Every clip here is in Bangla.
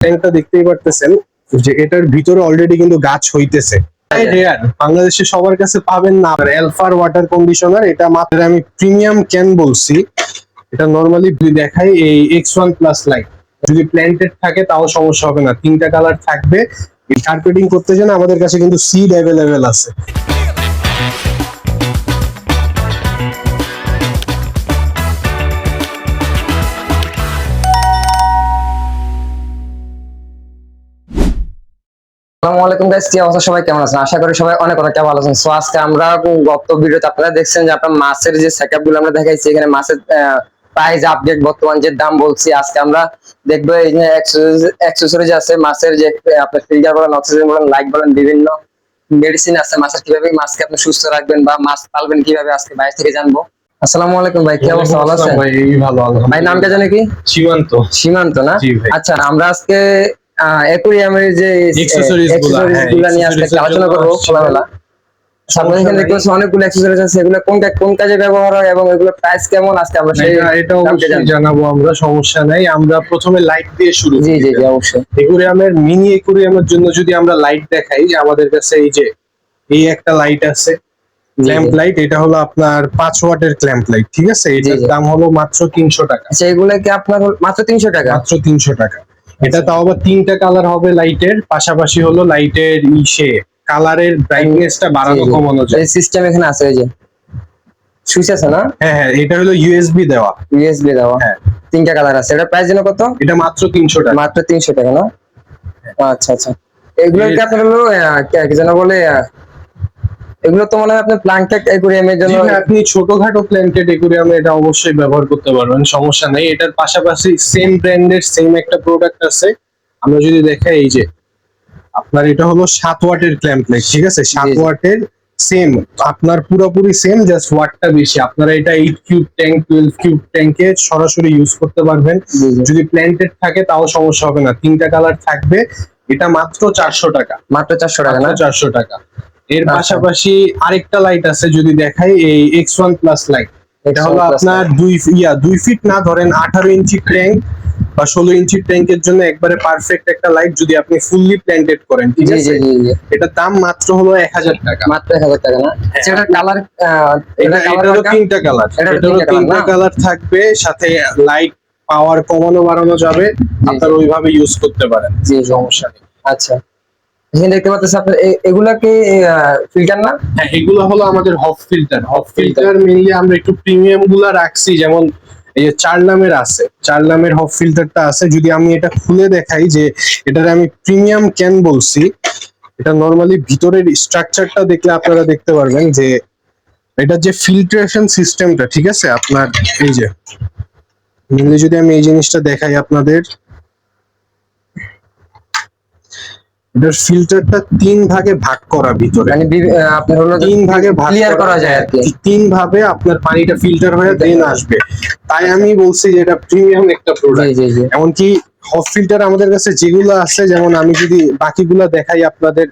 ট্যাঙ্কটা দেখতেই পারতেছেন যে এটার ভিতরে অলরেডি কিন্তু গাছ হইতেছে। রেয়ার, বাংলাদেশে সবার কাছে পাবেন না। অ্যালফার ওয়াটার কন্ডিশনার, এটা মাত্র আমি প্রিমিয়াম ক্যান বলছি। এটা নরমালি দেখাই এই X1+ লাইট, যদি প্ল্যান্টেড থাকে তাও সমস্যা হবে না, 3টা কালার থাকবে। কার্পেটিং করতে চান আমাদের কাছে কিন্তু সিড অ্যাভেলেবেল আছে। আসসালামু আলাইকুম গাইস, কি অবস্থা? সবাই কেমন আছেন? আশা করি সবাই অনেক অনেক ভালো আছেন। সো আজকে আমরা গত ভিডিওতে আপনারা দেখছেন যে আপনার মাছের যে সেটআপ গুলো আমরা দেখাইছি, এখানে মাছের প্রাইস আপডেট, বর্তমান যে দাম বলছি। আজকে আমরা দেখবো এই যে অ্যাকসেসরিজ আছে মাছের, যে আপনার ফিল্টার বলেন, অক্সিজেন বলেন, লাইট বলেন, বিভিন্ন মেডিসিন আছে মাছের, কিভাবে মাছকে আপনি সুস্থ রাখবেন বা মাছ পালবেন কিভাবে, আজকে বাইরে থেকে জানবো। আসসালামু আলাইকুম ভাই, কি অবস্থা? ভালো আছেন ভাই? ভালো। ভাই নামটা জানে কি? সীমান্ত। সীমান্ত না? আচ্ছা, আমরা আজকে অ্যাকুরিয়ামের যে অ্যাকসেসরিজ গুলো নিয়ে আজকে আলোচনা করবো খোলামেলা। সামনে এখানে দেখতে পাচ্ছি অনেকগুলো অ্যাকসেসরিজ আছে, এগুলো কোন কাজে ব্যবহার হয় এবং এগুলোর প্রাইস কেমন, আজকে আমরা এটা অবশ্যই জানাবো আমরা, সমস্যা নাই। আমরা প্রথমে লাইট দিয়ে শুরু করি। জি অবশ্যই। অ্যাকুরিয়ামের মিনি অ্যাকুরিয়ামের জন্য যদি আমরা লাইট দেখাই, যে আমাদের কাছে এই একটা লাইট আছে, ক্ল্যাম্প লাইট। এটা হলো আপনার 5 ওয়াটের ক্ল্যাম্প লাইট, ঠিক আছে? এটার দাম হলো মাত্র 300 টাকা। আচ্ছা, এগুলো কি আপনার মাত্র 300 টাকা? মাত্র 300 টাকা। এটা তাও আবার 3টা কালার হবে লাইটের, পাশাপাশি হলো লাইটের কালারের ব্রাইটনেসটা বাড়ানো কমানো যায়। এই সিস্টেম এখানে আছে, এই যে সুইচ আছে না? হ্যাঁ, এটা হলো ইউএসবি দেওয়া। হ্যাঁ, 3টা কালার আছে। এটা প্রাইস যেন কত? এটা মাত্র 300 টাকা। মাত্র 300 টাকা না? আচ্ছা, এগুলো কি আপনার হলো কি যেন বলে, এগুলো তো মনে হয় আপনার প্ল্যান্টেড অ্যাকুরিয়ামের জন্য। আপনি ছোটখাটো প্ল্যান্টেড অ্যাকুরিয়ামে এটা অবশ্যই ব্যবহার করতে পারবেন, সমস্যা নাই। এটার পাশাপাশি সেম ব্র্যান্ডের সেম একটা প্রোডাক্ট আছে। আমরা যদি দেখাই, এই যে আপনার এটা হলো 7 ওয়াটের ক্ল্যাম্প লাইট, ঠিক আছে? 7 ওয়াটের সেম, আপনার পুরোপুরি সেম, জাস্ট ওয়াটটা বেশি। আপনারা এটা 8 কিউব ট্যাঙ্ক, 12 কিউব ট্যাঙ্কে সরাসরি ইউজ করতে পারবেন। যদি প্ল্যান্টেড থাকে তাও সমস্যা হবে না, 3টা কালার থাকবে। এটা মাত্র 400 টাকা। মাত্র 400 টাকা না? 400 টাকা। এর পাশাপাশি আরেকটা লাইট আছে, যদি দেখাই এই X1+ লাইট। এটা হলো আপনার 2 ফিট না, ধরেন 18 ইঞ্চি ট্যাঙ্ক বা 16 ইঞ্চি ট্যাঙ্কের জন্য একবারে পারফেক্ট একটা লাইট, যদি আপনি ফুললি প্ল্যান্টেড করেন, ঠিক আছে? এটার দাম মাত্র হলো 1000 টাকা। মাত্র 1000 টাকা না? আচ্ছা, এটা কালার, এটা হলো 3টা কালার। এটা হলো 3টা কালার থাকবে, সাথে লাইট পাওয়ার কমানো বাড়ানো যাবে, আপনারা ওইভাবে ইউজ করতে পারেন, সমস্যা নেই। আচ্ছা, এখানে দেখতে পাচ্ছেন আপনার এগুলা কি ফিল্টার না? হ্যাঁ, এগুলো হলো আমাদের হফ ফিল্টার। মেইনলি আমরা একটু প্রিমিয়াম গুলা রাখছি, যেমন এই যে 4 নামের আছে, 4 নামের হফ ফিল্টারটা আছে। যদি আমি এটা খুলে দেখাই, যে এটার আমি প্রিমিয়াম ক্যান বলছি। এটা নরমালি ভিতরের স্ট্রাকচারটা দেখলে আপনারা দেখতে পারবেন যে এটা যে ফিল্ট্রেশন সিস্টেমটা, ঠিক আছে? আপনার এই যে মেইনলি যদি আমি এই জিনিসটা দেখাই আপনাদের, এটার ফিল্টারটা 3 ভাগে ভাগ করা ভিতরে, মানে আপনার হলো 3 ভাগে ভাগ ক্লিয়ার করা যায় আর কি। 3 ভাবে আপনার পানিটা ফিল্টার হয়ে দেন আসবে। তাই আমি বলছি যে এটা প্রিমিয়াম একটা প্রোডাক্ট। এমনকি হফ ফিল্টার আমাদের কাছে যেগুলো আছে, যেমন আমি যদি বাকিগুলো দেখাই আপনাদের,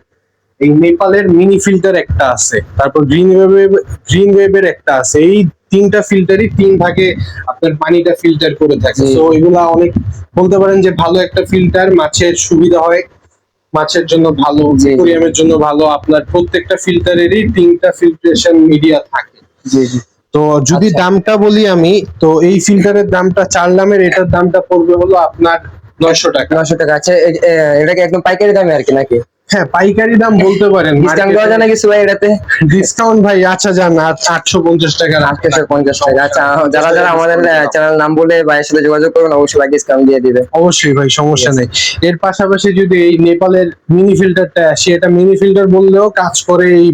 এই নেপালের মিনি ফিল্টার একটা আছে, তারপর গ্রিন ওয়েবের একটা আছে। এই 3টা ফিল্টারই 3 ভাগে আপনার পানিটা ফিল্টার করে থাকে। তো এগুলা অনেক বলতে পারেন যে ভালো একটা ফিল্টার, মাছের সুবিধা হয়, মাছের জন্য ভালো, অ্যাকুরিয়ামের জন্য ভালো। আপনার প্রত্যেকটা ফিল্টারেরই 3টা ফিল্ট্রেশন মিডিয়া থাকে। তো যদি দামটা বলি আমি, তো এই ফিল্টারের দামটা 4 নামের, এটার দামটা পড়বে হলো আপনার 900 টাকা। 900 টাকা। আচ্ছা, এটা কি একদম পাইকারি দামে আর কি নাকি? হ্যাঁ, পাইকারি দাম বলতে পারেন। ডিসকাউন্ট দেওয়া যায় না কিছু ভাই এটাতে? ডিসকাউন্ট ভাই আচ্ছা যান 850 টাকা। 850 টাকা। আচ্ছা, যারা আমাদের চ্যানেল নাম বলে ভাইয়ের সাথে যোগাযোগ করবেন, অবশ্যই ভাই ডিসকাউন্ট দিয়ে দিবে। অবশ্যই ভাই, সমস্যা নেই। এর পাশাপাশি যদি এই নেপালের মিনি ফিল্টারটা আসে, এটা মিনি ফিল্টার বললেও কাজ করে এই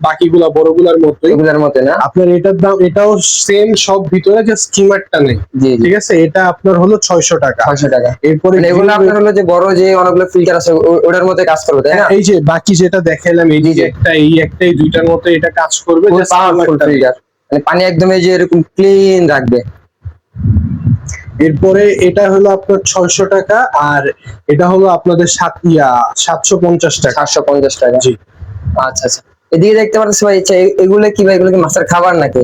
বাকিগুলা বড়গুলার মতোই। এগুলোর মতে না? আপনার এটার দাম, এটাও সেম, সব ভিতরে যে স্কিমারটা নেই, ঠিক আছে? এটা আপনার হলো 600 টাকা। 600 টাকা। এরপরে এগুলো আপনার হলো যে বড় যে অনেকগুলো ফিল্টার আছে, ওটার মধ্যে কাজ করবে, তাই না? এই যে বাকি যেটা দেখাইলাম, এই যে একটাই 2টার মতো এটা কাজ করবে, পাওয়ারফুল ফিল্টার, মানে পানি একদম এই যে এরকম ক্লিন রাখবে। এরপরে এটা হলো আপনার 600 টাকা, আর এটা হলো আপনাদের 750 টাকা। 750 টাকা। জি। আচ্ছা, এদিকে দেখতে পাচ্ছি ভাই, এগুলো কি ভাই? এগুলো কি মাছের খাবার নাকি?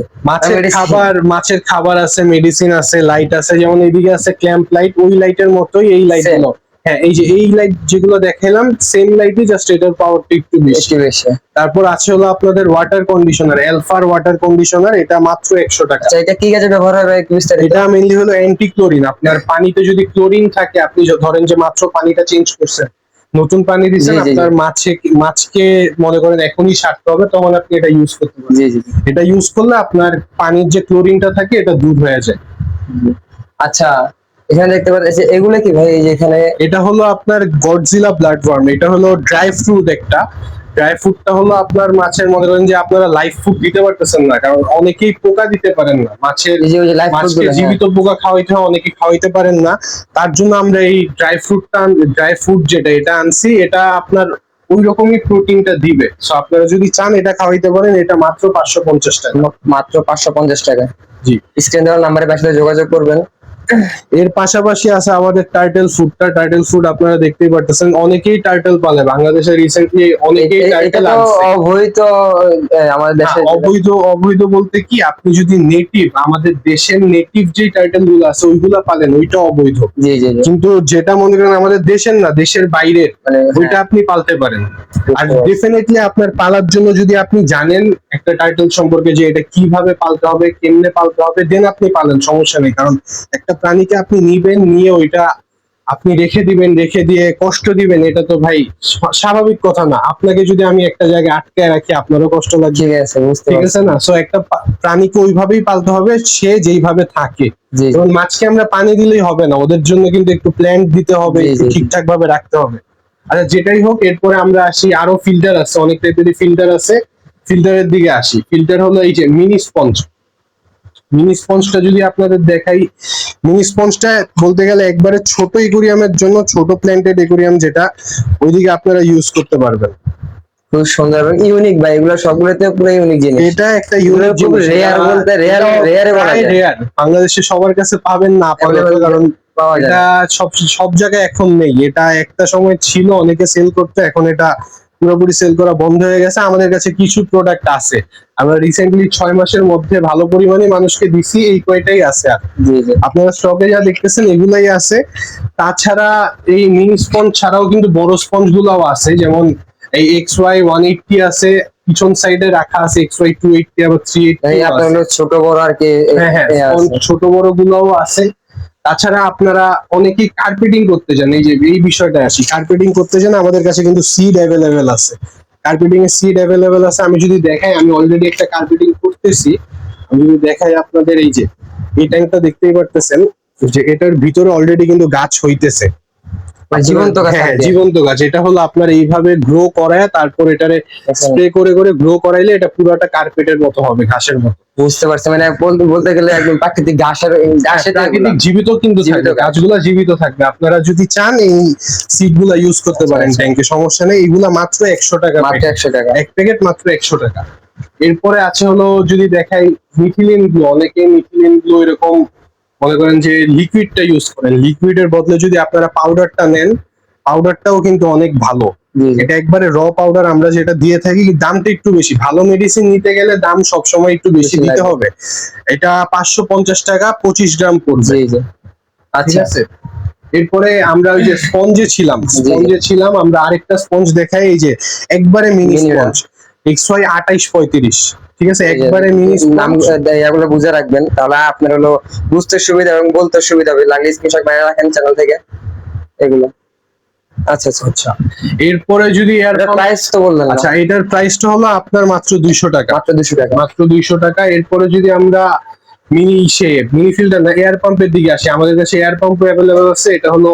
মাছের খাবার আছে, মেডিসিন আছে, লাইট আছে। যেমন এইদিকে আছে ক্ল্যাম্প লাইট, ওই লাইটের মতোই এই লাইট গুলো হ্যাঁ এই যে এই লাইট যেগুলো দেখাইলাম সেম লাইটই, জাস্ট এটার পাওয়ারটা একটু বেশি। একটু বেশি। তারপর আছে হলো আপনাদের ওয়াটার কন্ডিশনার, এলফার ওয়াটার কন্ডিশনার, এটা মাত্র 100 টাকা। আচ্ছা, এটা কি কাজে ব্যবহার হবে একটু বিস্তারিত? এটা মেইনলি হলো অ্যান্টি ক্লোরিন। আপনার পানিতে যদি ক্লোরিন থাকে, আপনি ধরেন যে মাত্র পানিটা চেঞ্জ করছেন, নতুন পানি দিচ্ছেন, জি, জি, আপনার মাছকে মনে করেন এখনই ছাড়তে হবে, তখন আপনি এটা ইউজ করতে পারেন। জি জি। এটা ইউজ করলে আপনার পানির যে ক্লোরিনটা থাকে এটা দূর হয়ে যায়। আচ্ছা, এখানে দেখতে পাচ্ছি এগুলো কি ভাই? এই যে এখানে এটা হলো আপনার গডজিলা ব্লাড ওয়ার্ম। এটা হলো ড্রাই ফ্রুট একটা। ড্রাই ফ্রুটটা হলো আপনার মাছের, মনে করেন যে আপনারা লাইভ ফুড দিতে পারতেছেন না, কারণ অনেকেই পোকা দিতে পারেন না মাছের, এই যে ওই যে লাইফ ফুড মাছকে গুলো, জীবিত পোকা খাওয়াইতে হয়, অনেকে খাওয়াইতে পারেন না। তার জন্য আমরা এই ড্রাই ফ্রুট যেটা এটা আনছি, এটা আপনার ওই রকমই প্রোটিনটা দিবে। সো আপনারা যদি চান এটা খাওয়াইতে পারেন, এটা মাত্র 550 টাকা। মাত্র 550 টাকা। জি, স্ক্রিন দেওয়ার নাম্বারে সাথে যোগাযোগ করবেন। এর পাশাপাশি আছে আমাদের টার্টেল ফুডটা। টার্টেল ফুড আপনারা দেখতেই পারতেছেন, অনেকেই টার্টেল পালে বাংলাদেশে, রিসেন্টলি অনেকেই এটা টার্টেল তো আনছে। অবৈধ আমাদের দেশে। অবৈধ অবৈধ বলতে কি, আপনি যদি নেটিভ, আমাদের দেশের নেটিভ যে টাইটেল গুলো আছে ওইগুলা পালেন, ওইটা অবৈধ। জি জি জি। কিন্তু যেটা মনে করেন আমাদের দেশের না, দেশের বাইরের, মানে ওইটা আপনি পালতে পারেন। আর বুঝতে পারছি। ডেফিনেটলি আপনার পালার জন্য যদি আপনি জানেন একটা টাইটেল সম্পর্কে, যে এটা কিভাবে পালতে হবে, কেমনে পালতে হবে, দেন আপনি পালেন, সমস্যা নেই। কারণ একটা প্রাণীকে আপনি নিবেন, নিয়ে ওইটা আপনি রেখে দিবেন, রেখে দিয়ে কষ্ট দিবেন, এটা তো ভাই স্বাভাবিক কথা না। আপনাকে যদি আমি একটা জায়গায় আটকে রাখি, আপনারও কষ্ট লাগবে, ঠিক আছে, বুঝতে ঠিক পারছি। আছে না? সো একটা প্রাণীকে ওইভাবেই পালতে হবে, সে যেইভাবে থাকে। জি যেমন মাছকে আমরা পানি দিলেই হবে না, ওদের জন্য কিন্তু একটু প্ল্যান্ট দিতে হবে, জি, একটু জি, জি। ঠিকঠাক ভাবে রাখতে হবে। আচ্ছা, যেটাই হোক, এরপরে আমরা আসি, আরো ফিল্টার আছে, অনেক টাইপেরই ফিল্টার আছে। ফিল্টারের দিকে আসি। ফিল্টার হলো এই যে মিনি স্পঞ্জ। মিনি স্পঞ্জটা যদি আপনাদের দেখাই, মিনি স্পঞ্জটা বলতে গেলে একবারে ছোট একুরিয়ামের জন্য, ছোট প্ল্যান্টেড একুরিয়াম যেটা, ওইদিকে আপনারা ইউজ করতে পারবেন। খুব সুন্দর এবং ইউনিক ভাই, এগুলো সবগুলোতে পুরো ইউনিক জিনিস। এটা একটা ইউনিক খুব জিনিস, রেয়ার বলতে রেয়ার, রেয়ারে বলা যায়। রেয়ার, বাংলাদেশে সবার কাছে পাবেন না আপাতত, Available কারণ পাওয়া যায় এটা না। সব সব জায়গায় এখন নেই। এটা একটা সময় ছিল, অনেকে সেল করতে, এখন এটা পুরোপুরি সেল করা বন্ধ হয়ে গেছে। আমাদের কাছে কিছু প্রোডাক্ট আছে, আমরা রিসেন্টলি 6 মাসের মধ্যে ভালো পরিমাণে মানুষকে দিছি, এই কয়টাই আছে। আর জি জি। আপনারা স্টকে যা দেখতেছেন এগুলাই আছে। তাছাড়া এই মিনি স্পঞ্জ ছাড়াও কিন্তু বড় স্পঞ্জ গুলাও আছে, যেমন এই XY 180 আছে, পিছন সাইডে রাখা আছে XY 280, আবার 380 এই আপনার আছে। হলো ছোট বড় আর কি। হ্যাঁ হ্যাঁ, এ আছে। ছোট বড় গুলাও আছে। তাছাড়া আপনারা অনেকেই কার্পেটিং করতে চান, এই যে এই বিষয়টা আসি, কার্পেটিং করতে চান, আমাদের কাছে কিন্তু সিড অ্যাভেলেবেল আছে। কার্পেটিং এর সিড অ্যাভেলেবেল আছে। আমি যদি দেখাই, আমি অলরেডি একটা কার্পেটিং করতেছি, আমি যদি দেখাই আপনাদের, এই যে এই ট্যাঙ্কটা দেখতেই পারতেছেন, যে এটার ভিতরে অলরেডি কিন্তু গাছ হইতেছে। মানে জীবন্ত গাছ হ্যাঁ, থাকবে। জীবন্ত গাছ। এটা হলো আপনার এইভাবে গ্রো করায়, তারপর এটারে আচ্ছা। স্প্রে করে করে গ্রো করাইলে এটা পুরোটা কার্পেটের মতো হবে, ঘাসের মতো। বুঝতে পারছি, মানে বলতে বলতে গেলে একদম প্রাকৃতিক ঘাসের ঘাসের প্রাকৃতিক জীবিত কিন্তু জীবিত থাকবে, গাছ। গাছগুলা জীবিত থাকবে। আপনারা যদি চান এই সিড গুলা ইউজ করতে আচ্ছা, পারেন আচ্ছা। ট্যাঙ্কে, সমস্যা নেই। এগুলা মাত্র 100 টাকা মাত্র 100 টাকা। এক প্যাকেট মাত্র 100 টাকা। এরপরে আছে হলো, যদি দেখাই মিথিলিন গ্লো। অনেকে মিথিলিন গ্লো এরকম মনে করেন যে লিকুইডটা ইউজ করেন, লিকুইডের বদলে যদি আপনারা পাউডারটা নেন, পাউডারটাও কিন্তু অনেক ভালো। জি জি। এটা একবারে র পাউডার আমরা যেটা দিয়ে থাকি, দামটা একটু বেশি। ভালো মেডিসিন নিতে গেলে দাম সবসময় একটু বেশি বেশি দিতে লাগবে। হবে। এটা 550 টাকা 25 গ্রাম পড়বে, জি জি। ঠিক আচ্ছা। আছে? এরপরে আমরা ওই যে স্পঞ্জে ছিলাম, আমরা আরেকটা স্পঞ্জ দেখাই, এই যে একবারে মিনি Mini স্পঞ্জ XY 2835, ঠিক আছে? এই যে একবারে মিনি নাম স্পঞ্জ। এগুলো বুঝে রাখবেন, তাহলে আপনার হলো বুঝতে সুবিধা এবং বলতে সুবিধা হবে। লাগলে স্ক্রিনশট মেরে রাখেন চ্যানেল থেকে এগুলো। আচ্ছা আচ্ছা। আচ্ছা, এরপরে যদি এয়ার এটা প্রাইস তো বললেন না। আচ্ছা, এটার প্রাইসটা হলো আপনার মাত্র 200 টাকা, মাত্র 200 টাকা। মাত্র 200 টাকা। এরপরে যদি আমরা মিনি ফিল্টার না, এয়ার পাম্পের দিকে আসি, আমাদের কাছে এয়ার পাম্প অ্যাভেলেবল আছে। এটা হলো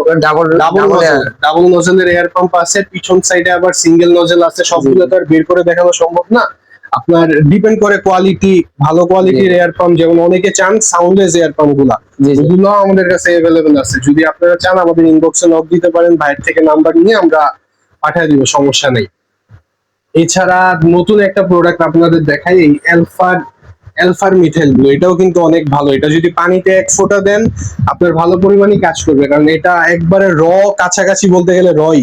ডাবল নজেলের এয়ার পাম্প আছে, পিছন সাইডে আবার সিঙ্গেল নজেল আছে। সবগুলো তো আর বের করে দেখানো সম্ভব না, আপনার ডিপেন্ড করে কোয়ালিটি। ভালো কোয়ালিটির এয়ার পাম্প, যেমন অনেকে চান সাউন্ডলেস এয়ার পাম্প গুলা, জি জি। এগুলো আমাদের কাছে অ্যাভেলেবল আছে। যদি আপনারা চান আমাদের ইনবক্সে নক দিতে পারেন, ভাইয়ের থেকে নাম্বার নিয়ে আমরা পাঠিয়ে দিব, সমস্যা নেই। এছাড়া নতুন একটা প্রোডাক্ট আপনাদের দেখাই, এই এলফার মিথাইল ব্লু। এটাও কিন্তু অনেক ভালো। এটা যদি পানিতে 1 ফোঁটা দেন, আপনার ভালো পরিমাণে কাজ করবে, কারণ এটা একবারে কাছাকাছি বলতে গেলে রই,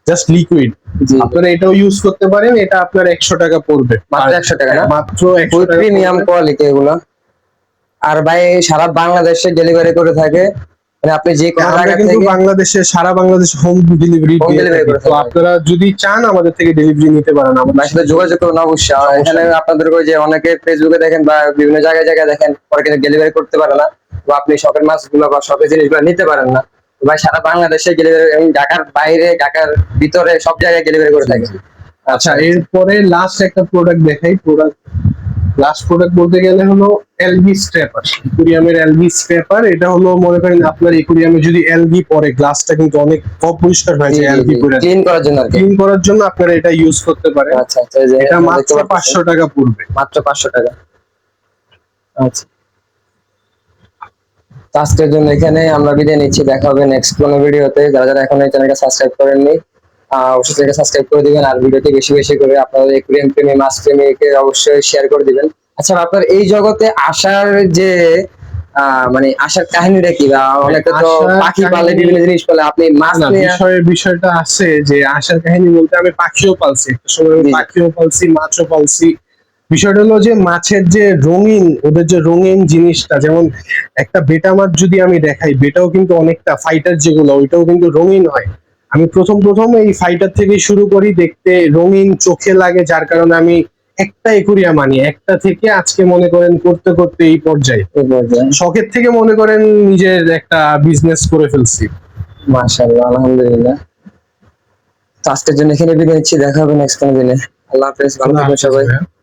জাস্ট লিকুইড। জি। আপনারা এটাও ইউজ করতে পারেন। এটা আপনার 100 টাকা পড়বে, মাত্র 100 টাকা না? মাত্র 100 ফুল টাকা প্রিমিয়াম পড়বে। কোয়ালিটি এগুলো। আর ভাই সারা বাংলাদেশে ডেলিভারি করে থাকে, মানে আপনি যে কোনো আমরা জায়গা কিন্তু থেকে বাংলাদেশে সারা বাংলাদেশে হোম ডেলিভারি Home দিয়ে delivery থাকি। করে তো থাকেন। আপনারা যদি চান আমাদের থেকে ডেলিভারি নিতে পারেন আমাদের ভাইয়ের সাথে যোগাযোগ করুন অবশ্যই। আর এখানে আপনাদের ওই যে অনেকে ফেসবুকে দেখেন বা বিভিন্ন জায়গায় জায়গায় দেখেন পরে কিন্তু ডেলিভারি করতে পারে না, তো আপনি শখের মাছগুলো বা শখের জিনিসগুলো নিতে পারেন না। তো ভাই সারা বাংলাদেশে ডেলিভারি, এবং ঢাকার বাইরে ঢাকার ভিতরে সব জায়গায় ডেলিভারি করে থাকে। আচ্ছা, এরপরে লাস্ট একটা প্রোডাক্ট দেখাই। লাস্ট প্রোডাক্ট বলতে গেলে হলো এলবি স্ক্র্যাপার, একুরিয়ামের এলবি স্ক্র্যাপার। এটা হলো মনে করেন আপনার একুরিয়ামে যদি এলবি পরে গ্লাসটা কিন্তু অনেক অপরিষ্কার হয়ে যায় এলবি পরে। ক্লিন করার জন্য আর কি। ক্লিন করার জন্য আপনারা এটা ইউজ করতে পারেন। আচ্ছা আচ্ছা, এই যে এটা দেখতে মাত্র পাচ্ছেন, 500 টাকা পড়বে। মাত্র 500 টাকা। আচ্ছা, তো আজকের জন্য এখানে আমরা বিদায় নিচ্ছি, দেখা হবে নেক্সট কোনো ভিডিওতে। যারা যারা এখন এই চ্যানেলটা সাবস্ক্রাইব করেননি অবশ্যই চ্যানেলটা সাবস্ক্রাইব করে দিবেন, আর ভিডিওটি বেশি বেশি করে আপনাদের একুরিয়াম প্রেমী মাছ প্রেমীকে অবশ্যই শেয়ার করে দিবেন। আচ্ছা, আপনার এই জগতে আসার যে মানে আসার কাহিনীটা কি? বা অনেকে তো আসার পাখি পালে, কাহিনী- বিভিন্ন জিনিস পালে, আপনি মাছ না, নিয়ে বিষয়টা আছে যে আসার কাহিনী বলতে আমি পাখিও পালছি একটা সময়, আমি জি। পাখিও পালছি, মাছও পালছি। বিষয়টা হলো যে মাছের যে রঙিন, ওদের যে রঙিন জিনিসটা, যেমন একটা বেটা মাছ যদি আমি দেখাই, বেটাও কিন্তু অনেকটা ফাইটার যেগুলো ওইটাও কিন্তু রঙিন হয়। আমি প্রথম প্রথম এই ফাইটার থেকে শুরু করি, দেখতে রঙিন চোখে লাগে, যার কারণে আমি একটা একুরিয়াম আনি, একটা থেকে আজকে মনে করেন করতে করতে এই পর্যায়ে শখের থেকে মনে করেন নিজের একটা বিজনেস করে ফেলছি। মাশাআল্লাহ, আলহামদুলিল্লাহ। তো আজকের জন্য এখানে বিদায় নিচ্ছি, দেখা হবে নেক্সট কোনো দিনে। আল্লাহ হাফেজ, ভালো থাকবেন সবাই।